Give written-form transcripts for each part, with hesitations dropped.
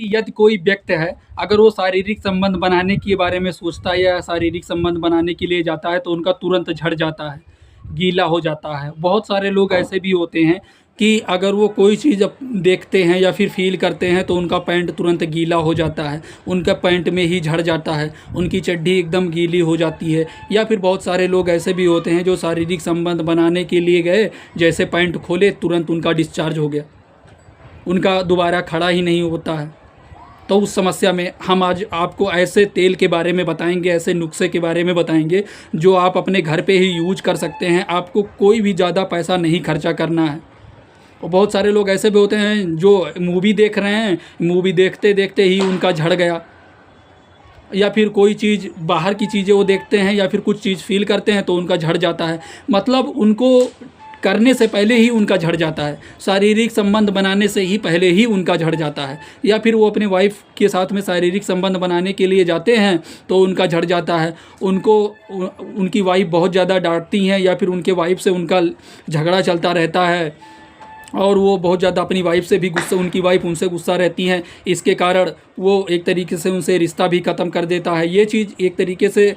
कि यदि कोई व्यक्ति है, अगर वो शारीरिक संबंध बनाने के बारे में सोचता है या शारीरिक संबंध बनाने के लिए जाता है तो उनका तुरंत झड़ जाता है, गीला हो जाता है। बहुत सारे लोग ऐसे भी होते हैं कि अगर वो कोई चीज़ देखते हैं या फिर फ़ील करते हैं तो उनका पैंट तुरंत गीला हो जाता है, उनका पैंट में ही झड़ जाता है, उनकी चड्डी एकदम गीली हो जाती है। या फिर बहुत सारे लोग ऐसे भी होते हैं जो शारीरिक संबंध बनाने के लिए गए, जैसे पैंट खोले तुरंत उनका डिस्चार्ज हो गया, उनका दोबारा खड़ा ही नहीं होता है। तो उस समस्या में हम आज आपको ऐसे तेल के बारे में बताएंगे, ऐसे नुस्खे के बारे में बताएंगे जो आप अपने घर पे ही यूज कर सकते हैं। आपको कोई भी ज़्यादा पैसा नहीं खर्चा करना है। और बहुत सारे लोग ऐसे भी होते हैं जो मूवी देख रहे हैं, मूवी देखते देखते ही उनका झड़ गया, या फिर कोई चीज़ बाहर की चीज़ें वो देखते हैं या फिर कुछ चीज़ फील करते हैं तो उनका झड़ जाता है। मतलब उनको करने से पहले ही उनका झड़ जाता है, शारीरिक संबंध बनाने से ही पहले ही उनका झड़ जाता है। या फिर वो अपने वाइफ के साथ में शारीरिक संबंध बनाने के लिए जाते हैं तो उनका झड़ जाता है। उनको उनकी वाइफ बहुत ज़्यादा डांटती हैं या फिर उनके वाइफ से उनका झगड़ा चलता रहता है और वो बहुत ज़्यादा अपनी वाइफ से भी गुस्सा, उनकी वाइफ उनसे गुस्सा रहती हैं। इसके कारण वो एक तरीके से उनसे रिश्ता भी ख़त्म कर देता है। ये चीज़ एक तरीके से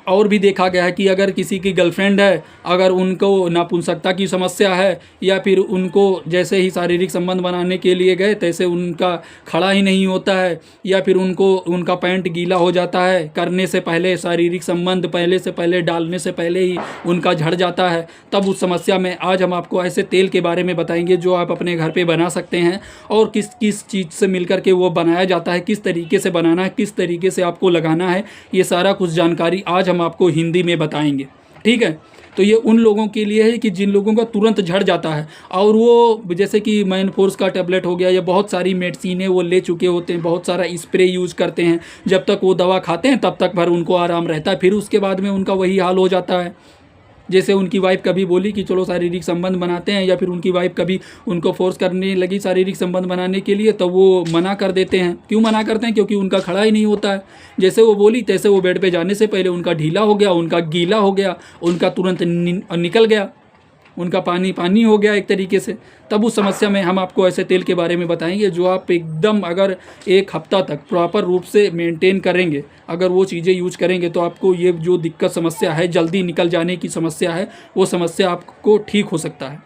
और भी देखा गया है कि अगर किसी की गर्लफ्रेंड है, अगर उनको नपुंसकता की समस्या है या फिर उनको जैसे ही शारीरिक संबंध बनाने के लिए गए तैसे उनका खड़ा ही नहीं होता है, या फिर उनको उनका पैंट गीला हो जाता है करने से पहले, शारीरिक संबंध पहले से पहले, डालने से पहले ही उनका झड़ जाता है, तब उस समस्या में आज हम आपको ऐसे तेल के बारे में बताएंगे जो आप अपने घर पे बना सकते हैं और किस किस चीज़ से मिलकर के वो बनाया जाता है, किस तरीके से बनाना है, किस तरीके से आपको लगाना है, ये सारा कुछ जानकारी आज हम आपको हिंदी में बताएंगे। ठीक है, तो ये उन लोगों के लिए है कि जिन लोगों का तुरंत झड़ जाता है और वो जैसे कि मैन फोर्स का टैबलेट हो गया या बहुत सारी मेडिसिनें वो ले चुके होते हैं, बहुत सारा स्प्रे यूज़ करते हैं, जब तक वो दवा खाते हैं तब तक भर उनको आराम रहता है, फिर उसके बाद में उनका वही हाल हो जाता है। जैसे उनकी वाइफ कभी बोली कि चलो शारीरिक संबंध बनाते हैं, या फिर उनकी वाइफ कभी उनको फोर्स करने लगी शारीरिक संबंध बनाने के लिए, तो वो मना कर देते हैं। क्यों मना करते हैं? क्योंकि उनका खड़ा ही नहीं होता है। जैसे वो बोली तैसे वो बेड पे जाने से पहले उनका ढीला हो गया, उनका गीला हो गया, उनका तुरंत निकल गया, उनका पानी पानी हो गया एक तरीके से। तब उस समस्या में हम आपको ऐसे तेल के बारे में बताएंगे जो आप एकदम अगर एक हफ्ता तक प्रॉपर रूप से मेंटेन करेंगे, अगर वो चीज़ें यूज करेंगे तो आपको ये जो दिक्कत समस्या है, जल्दी निकल जाने की समस्या है, वो समस्या आपको ठीक हो सकता है।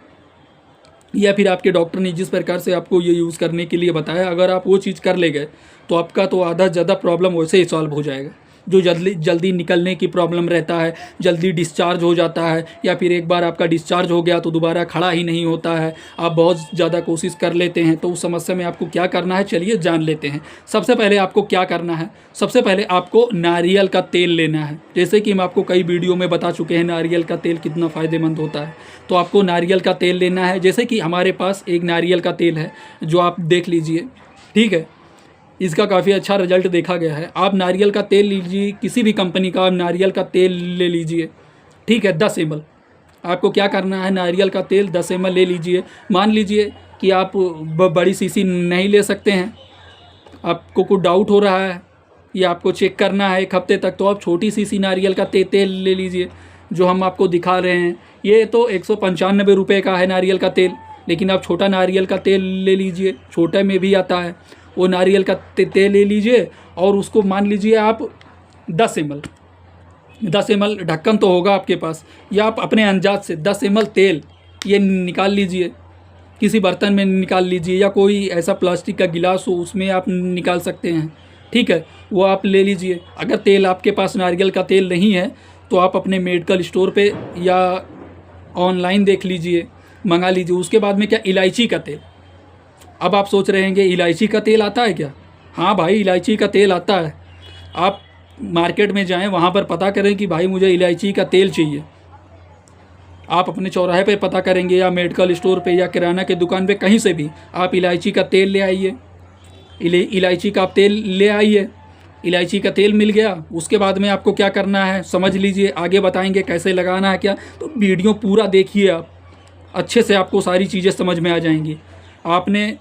या फिर आपके डॉक्टर ने जिस प्रकार से आपको ये यूज़ करने के लिए बताया, अगर आप वो चीज़ कर ले गए तो आपका तो आधा ज़्यादा प्रॉब्लम वैसे ही सॉल्व हो जाएगा। जो जल्दी निकलने की प्रॉब्लम रहता है, जल्दी डिस्चार्ज हो जाता है, या फिर एक बार आपका डिस्चार्ज हो गया तो दोबारा खड़ा ही नहीं होता है, आप बहुत ज़्यादा कोशिश कर लेते हैं, तो उस समस्या में आपको क्या करना है चलिए जान लेते हैं। सबसे पहले आपको क्या करना है, सबसे पहले आपको नारियल का तेल लेना है। जैसे कि हम आपको कई वीडियो में बता चुके हैं नारियल का तेल कितना फ़ायदेमंद होता है, तो आपको नारियल का तेल लेना है। जैसे कि हमारे पास एक नारियल का तेल है जो आप देख लीजिए, ठीक है, इसका काफ़ी अच्छा रिजल्ट देखा गया है। आप नारियल का तेल लीजिए, किसी भी कंपनी का आप नारियल का तेल ले लीजिए, ठीक है, 10 ml। आपको क्या करना है, नारियल का तेल 10 ml ले लीजिए। मान लीजिए कि आप बड़ी शीशी नहीं ले सकते हैं, आपको कुछ डाउट हो रहा है या आपको चेक करना है 1 हफ्ते तक, तो आप छोटी शीशी नारियल का तेल ले लीजिए जो हम आपको दिखा रहे हैं। ये तो 195 रुपये का है नारियल का तेल, लेकिन आप छोटा नारियल का तेल ले लीजिए, छोटे में भी आता है। वो नारियल का तेल ले लीजिए और उसको मान लीजिए आप 10 ml, ढक्कन तो होगा आपके पास, या आप अपने अंदाज से 10 ml तेल ये निकाल लीजिए, किसी बर्तन में निकाल लीजिए, या कोई ऐसा प्लास्टिक का गिलास हो उसमें आप निकाल सकते हैं, ठीक है, वो आप ले लीजिए। अगर तेल आपके पास नारियल का तेल नहीं है तो आप अपने मेडिकल स्टोर पे या ऑनलाइन देख लीजिए, मंगा लीजिए। उसके बाद में क्या, इलायची का तेल। अब आप सोच रहे हैं कि इलायची का तेल आता है क्या? हाँ भाई, इलायची का तेल आता है। आप मार्केट में जाएं, वहाँ पर पता करें कि भाई मुझे इलायची का तेल चाहिए। आप अपने चौराहे पे पता करेंगे या मेडिकल स्टोर पे या किराना के दुकान पे, कहीं से भी आप इलायची का तेल ले आइए। इलायची का आप तेल ले आइए, इलायची का तेल मिल गया। उसके बाद में आपको क्या करना है समझ लीजिए, आगे बताएंगे कैसे लगाना है क्या, तो वीडियो पूरा देखिए, आप अच्छे से आपको सारी चीज़ें समझ में आ जाएंगी। आपने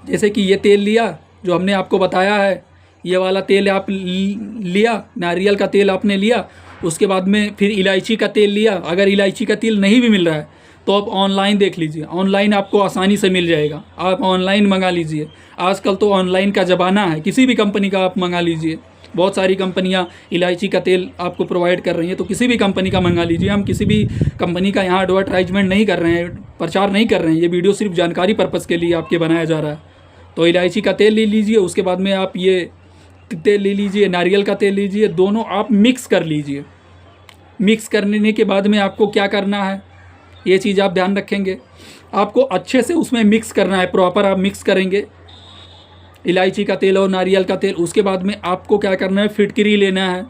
जैसे कि ये तेल लिया जो हमने आपको बताया है, ये वाला तेल आप लिया, नारियल का तेल आपने लिया। उसके बाद में फिर इलायची का तेल लिया। अगर इलायची का तेल नहीं भी मिल रहा है तो आप ऑनलाइन देख लीजिए, ऑनलाइन आपको आसानी से मिल जाएगा, आप ऑनलाइन मंगा लीजिए। आजकल तो ऑनलाइन का ज़माना है, किसी भी कंपनी का आप मंगा लीजिए। बहुत सारी कंपनियां इलायची का तेल आपको प्रोवाइड कर रही हैं, तो किसी भी कंपनी का मंगा लीजिए। हम किसी भी कंपनी का यहाँ एडवर्टाइजमेंट नहीं कर रहे हैं, प्रचार नहीं कर रहे हैं, ये वीडियो सिर्फ जानकारी पर्पज़ के लिए आपके बनाया जा रहा है। तो इलायची का तेल ले लीजिए, उसके बाद में आप ये तेल ले लीजिए, नारियल का तेल लीजिए, दोनों आप मिक्स कर लीजिए। मिक्स करने के बाद में आपको क्या करना है, ये चीज़ आप ध्यान रखेंगे, आपको अच्छे से उसमें मिक्स करना है, प्रॉपर आप मिक्स करेंगे इलायची का तेल और नारियल का तेल। उसके बाद में आपको क्या करना है, फिटकरी लेना है।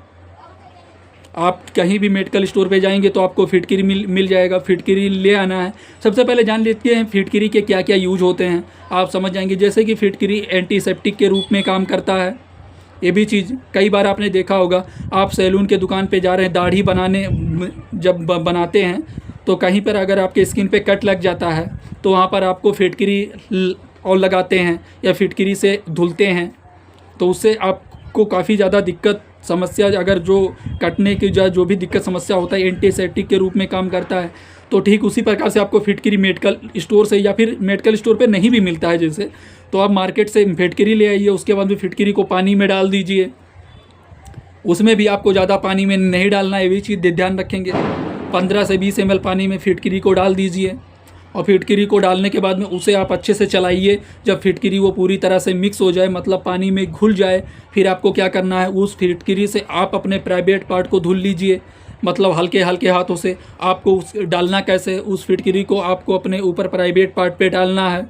आप कहीं भी मेडिकल स्टोर पे जाएंगे तो आपको फिटकरी मिल जाएगा, फिटकरी ले आना है। सबसे पहले जान लेते हैं फिटकरी के क्या क्या यूज होते हैं, आप समझ जाएंगे। जैसे कि फिटकरी एंटीसेप्टिक के रूप में काम करता है, ये भी चीज़ कई बार आपने देखा होगा। आप सैलून के दुकान पे जा रहे हैं, दाढ़ी बनाने जब बनाते हैं तो कहीं पर अगर आपके स्किन पे कट लग जाता है तो वहाँ पर आपको फिटकरी और लगाते हैं या फिटकरी से धुलते हैं, तो उससे आपको काफ़ी ज़्यादा दिक्कत समस्या, अगर जो कटने की जो भी दिक्कत समस्या होता है, एंटीसेप्टिक के रूप में काम करता है। तो ठीक उसी प्रकार से आपको फिटकरी मेडिकल स्टोर से, या फिर मेडिकल स्टोर पे नहीं भी मिलता है जैसे, तो आप मार्केट से फिटकरी ले आइए। उसके बाद में फिटकरी को पानी में डाल दीजिए, उसमें भी आपको ज़्यादा पानी में नहीं डालना है, ये भी चीज़ ध्यान रखेंगे। 15 से 20 ml पानी में फिटकरी को डाल दीजिए, और फिटकरी को डालने के बाद में उसे आप अच्छे से चलाइए। जब फिटकरी वो पूरी तरह से मिक्स हो जाए, मतलब पानी में घुल जाए, फिर आपको क्या करना है, उस फिटकरी से आप अपने प्राइवेट पार्ट को धुल लीजिए, मतलब हल्के हल्के हाथों से। आपको उस डालना कैसे, उस फिटकरी को आपको अपने ऊपर प्राइवेट पार्ट पे डालना है।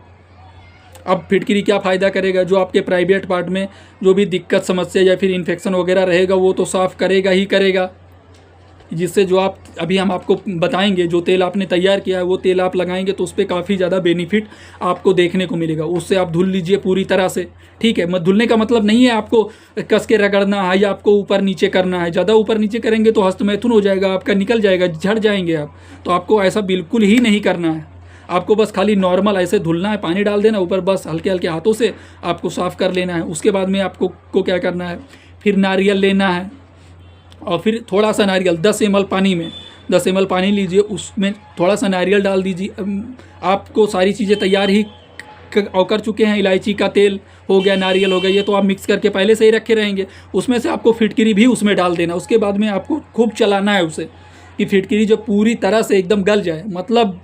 अब फिटकरी क्या फ़ायदा करेगा, जो आपके प्राइवेट पार्ट में जो भी दिक्कत समस्या या फिर इन्फेक्शन वगैरह रहेगा वो तो साफ़ करेगा ही करेगा, जिससे जो आप अभी हम आपको बताएंगे, जो तेल आपने तैयार किया है वो तेल आप लगाएंगे तो उस पर काफ़ी ज़्यादा बेनिफिट आपको देखने को मिलेगा। उससे आप धुल लीजिए पूरी तरह से, ठीक है। धुलने का मतलब नहीं है आपको कस के रगड़ना है या आपको ऊपर नीचे करना है। ज़्यादा ऊपर नीचे करेंगे तो हस्तमैथुन हो जाएगा, आपका निकल जाएगा, झड़ जाएंगे आप। तो आपको ऐसा बिल्कुल ही नहीं करना है, आपको बस खाली नॉर्मल ऐसे धुलना है, पानी डाल देना ऊपर, बस हल्के हल्के हाथों से आपको साफ़ कर लेना है। उसके बाद में आपको क्या करना है, फिर नारियल लेना है, और फिर थोड़ा सा नारियल 10 ml पानी में, 10 ml पानी लीजिए, उसमें थोड़ा सा नारियल डाल दीजिए। आपको सारी चीज़ें तैयार ही कर चुके हैं, इलायची का तेल हो गया, नारियल हो गया, ये तो आप मिक्स करके पहले से ही रखे रहेंगे। उसमें से आपको फिटकरी भी उसमें डाल देना। उसके बाद में आपको खूब चलाना है उसे, कि फिटकरी जब पूरी तरह से एकदम गल जाए, मतलब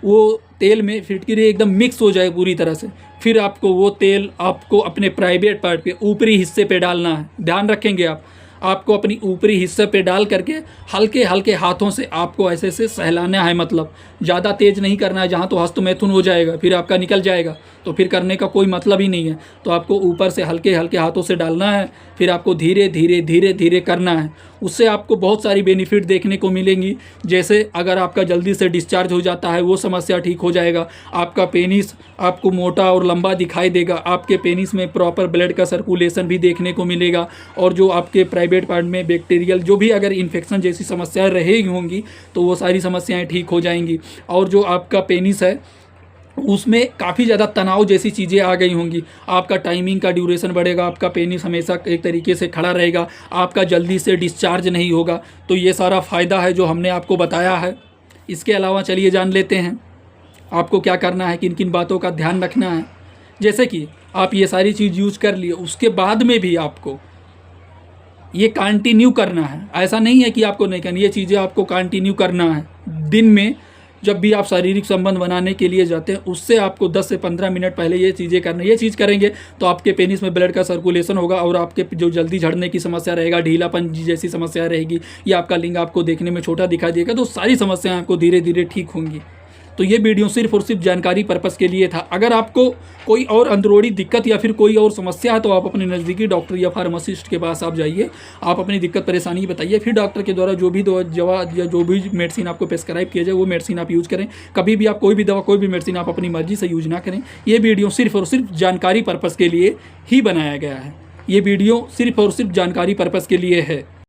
वो तेल में फिटकरी एकदम मिक्स हो जाए पूरी तरह से। फिर आपको वो तेल आपको अपने प्राइवेट पार्ट पे ऊपरी हिस्से पे डालना है। ध्यान रखेंगे आपको अपनी ऊपरी हिस्से पे डाल करके हल्के हल्के हाथों से आपको ऐसे से सहलाना है, मतलब ज़्यादा तेज़ नहीं करना है, जहाँ तो हस्तमैथुन हो जाएगा, फिर आपका निकल जाएगा, तो फिर करने का कोई मतलब ही नहीं है। तो आपको ऊपर से हल्के हल्के हाथों से डालना है, फिर आपको धीरे धीरे धीरे धीरे करना है। उससे आपको बहुत सारी बेनिफिट देखने को मिलेंगी। जैसे अगर आपका जल्दी से डिस्चार्ज हो जाता है वो समस्या ठीक हो जाएगा, आपका पेनिस आपको मोटा और लंबा दिखाई देगा, आपके पेनिस में प्रॉपर ब्लड का सर्कुलेशन भी देखने को मिलेगा, और जो आपके प्राइवेट पार्ट में बैक्टीरियल जो भी अगर इन्फेक्शन जैसी समस्याएं रहेगी होंगी तो वो सारी समस्याएं ठीक हो जाएंगी। और जो आपका पेनिस है उसमें काफ़ी ज़्यादा तनाव जैसी चीज़ें आ गई होंगी, आपका टाइमिंग का ड्यूरेशन बढ़ेगा, आपका पेनिस हमेशा एक तरीके से खड़ा रहेगा, आपका जल्दी से डिस्चार्ज नहीं होगा। तो ये सारा फ़ायदा है जो हमने आपको बताया है। इसके अलावा चलिए जान लेते हैं आपको क्या करना है, किन किन बातों का ध्यान रखना है। जैसे कि आप ये सारी चीज़ यूज कर लिए, उसके बाद में भी आपको ये कंटिन्यू करना है। ऐसा नहीं है कि आपको नहीं करना, ये चीज़ें आपको कंटिन्यू करना है। दिन में जब भी आप शारीरिक संबंध बनाने के लिए जाते हैं उससे आपको 10 से 15 मिनट पहले ये चीज़ें करना है। ये चीज़ करेंगे तो आपके पेनिस में ब्लड का सर्कुलेशन होगा, और आपके जो जल्दी झड़ने की समस्या रहेगा, ढीलापन जैसी समस्या रहेगी, या आपका लिंग आपको देखने में छोटा दिखाई देगा, तो सारी समस्याएं आपको धीरे धीरे ठीक होंगी। तो ये वीडियो सिर्फ और सिर्फ जानकारी पर्पज़ के लिए था। अगर आपको कोई और अंदरूनी दिक्कत या फिर कोई और समस्या है तो आप अपने नज़दीकी डॉक्टर या फार्मासिस्ट के पास आप जाइए, आप अपनी दिक्कत परेशानी बताइए, फिर डॉक्टर के द्वारा जो भी दवा या जो भी मेडिसिन आपको प्रेस्क्राइब किया जाए वो मेडिसिन आप यूज़ करें। कभी भी आप कोई भी दवा, कोई भी मेडिसिन आप अपनी मर्जी से यूज ना करें। ये वीडियो सिर्फ और सिर्फ जानकारी पर्पज़ के लिए ही बनाया गया है। ये वीडियो सिर्फ और सिर्फ जानकारी पर्पज़ के लिए है।